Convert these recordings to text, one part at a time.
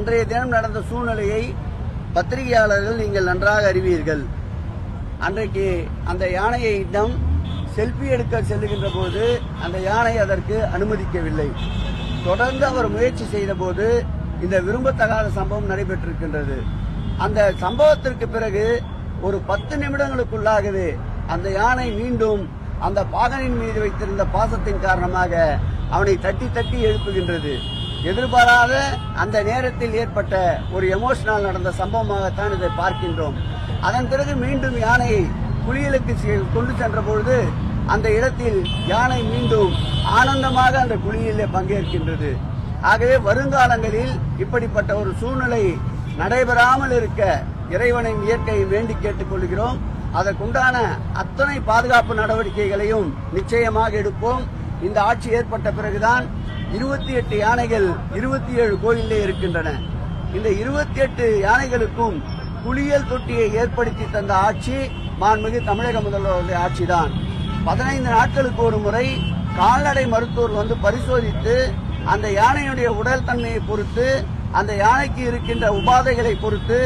அன்றைய தினம் நடந்த சூழ்நிலையை பத்திரிகையாளர்கள் நீங்கள் நன்றாக அறிவீர்கள். அன்றைக்கு அந்த யானையிடம் செல்ஃபி எடுக்க செல்லுகின்ற போது அந்த யானை அதற்கு அனுமதிக்கவில்லை. தொடர்ந்து அவர் முயற்சி செய்த போது இந்த விரும்பத்தகாத சம்பவம் நடைபெற்றிருக்கின்றது. அந்த சம்பவத்திற்கு பிறகு ஒரு 10 நிமிடங்களுக்குள்ளாகவே அந்த யானை மீண்டும் அந்த பாகனின் மீது வைத்திருந்த பாசத்தின் காரணமாக அவனை தட்டி தட்டி எழுப்புகின்றது. எதிர்பாராத அந்த நேரத்தில் ஏற்பட்ட ஒரு எமோஷனல் நடந்த சம்பவமாகத்தான் இதை பார்க்கின்றோம். அதன் பிறகு மீண்டும் யானையை குளியலுக்கு கொண்டு சென்ற பொழுது அந்த இடத்தில் யானை மீண்டும் ஆனந்தமாக அந்த குளியலிலே பங்கேற்கின்றது. ஆகவே வருங்காலங்களில் இப்படிப்பட்ட ஒரு சூழ்நிலை நடைபெறாமல் இருக்க இறைவனின் இயற்கையை வேண்டி கேட்டுக் கொள்கிறோம். அதற்குண்டான அத்தனை பாதுகாப்பு நடவடிக்கைகளையும் நிச்சயமாக எடுப்போம். இந்த ஆட்சி ஏற்பட்ட பிறகுதான் 28 யானைகள் 27 கோயிலே இருக்கின்றன. இந்த 28 யானைகளுக்கும் குளியல் தொட்டியை ஏற்படுத்தி தந்த ஆட்சி மாண்புமிகு தமிழக முதல்வருடைய ஆட்சிதான். 15 நாட்களுக்கு ஒரு முறை கால்நடை மருத்துவர் வந்து பரிசோதித்து அந்த யானையுடைய உடல் தன்மையை பொறுத்து அந்த யானைக்கு இருக்கின்ற உபாதைகளை பொறுத்து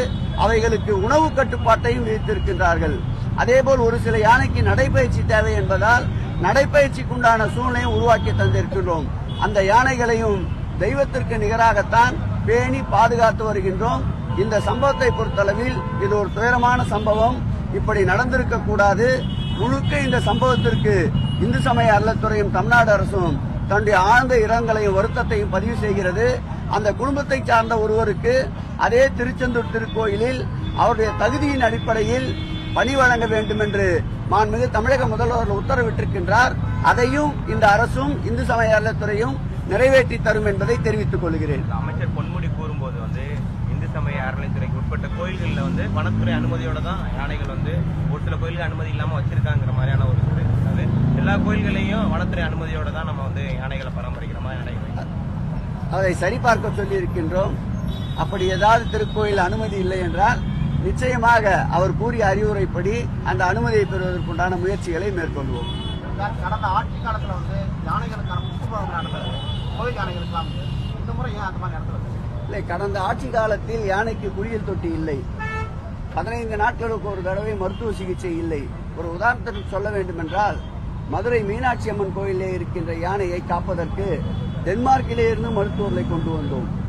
அவைகளுக்கு உணவு கட்டுப்பாட்டையும் விதித்திருக்கின்றார்கள். அதேபோல் ஒரு சில யானைக்கு நடைபயிற்சி தேவை என்பதால் நடைபயிற்சிக்குண்டான சூழ்நிலையை உருவாக்கி தந்திருக்கின்றோம். அந்த யானைகளையும் தெய்வத்திற்கு நிகராகத்தான் பேணி பாதுகாத்து வருகின்றோம். இந்த சம்பவத்தை பொறுத்தளவில் இது ஒரு துயரமான சம்பவம். இப்படி நடந்திருக்க கூடாது. முழுக்க இந்த சம்பவத்திற்கு இந்து சமய அறநிலையத்துறையும் தமிழ்நாடு அரசும் தன்னுடைய ஆழ்ந்த இரங்கலையும் வருத்தத்தையும் பதிவு செய்கிறது. அந்த குடும்பத்தை சார்ந்த ஒருவருக்கு அதே திருச்செந்தூர் திருக்கோயிலில் அவருடைய தகுதியின் அடிப்படையில் பணி வழங்க வேண்டும் என்று மாண்புமிகு தமிழக முதல்வர் உத்தரவிட்டிருக்கின்றார். அதையும் இந்த அரசும் இந்து சமய அறநிலையத்துறையும் நிறைவேற்றி தரும் என்பதை தெரிவித்துக் கொள்கிறேன். அமைச்சர் பொன்முடி கூறும்போது இந்து சமய அறநிலையத்துறைக்கு உட்பட்ட கோயில்களில் வனத்துறை அனுமதியோட தான் யானைகள் ஒரு சில கோயில்கள் அனுமதி இல்லாம வச்சிருக்காங்கிற மாதிரியான ஒரு இருக்காது. எல்லா கோயில்களையும் வனத்துறை அனுமதியோட தான் நம்ம யானைகளை பராமரிக்கிற மாதிரி யானைகள் அதை சரிபார்க்க சொல்லி இருக்கின்றோம். அப்படி ஏதாவது திருக்கோயில் அனுமதி இல்லை என்றால் நிச்சயமாக அவர் கூறிய அறிவுரைப்படி அந்த அனுமதியை பெறுவதற்குண்டான முயற்சிகளை மேற்கொள்வோம். கடந்த ஆட்சி காலத்துல யானைகளுக்கான புஷ்பம் நடந்தது, கோவில் யானைகளுக்கான இந்த முறை ஏன் அந்த மாதிரி நடந்தது இல்லை? கடந்த ஆட்சி காலத்தில் யானைக்கு குளியல் தொட்டி இல்லை. 15 நாட்களுக்கு ஒரு தடவை மருத்துவ சிகிச்சை இல்லை. ஒரு உதாரணத்திற்கு சொல்ல வேண்டும் என்றால் மதுரை மீனாட்சி அம்மன் கோயிலே இருக்கின்ற யானையை காப்பதற்கு டென்மார்க்கிலே இருந்து மருத்துவர்களை கொண்டு வந்தோம்.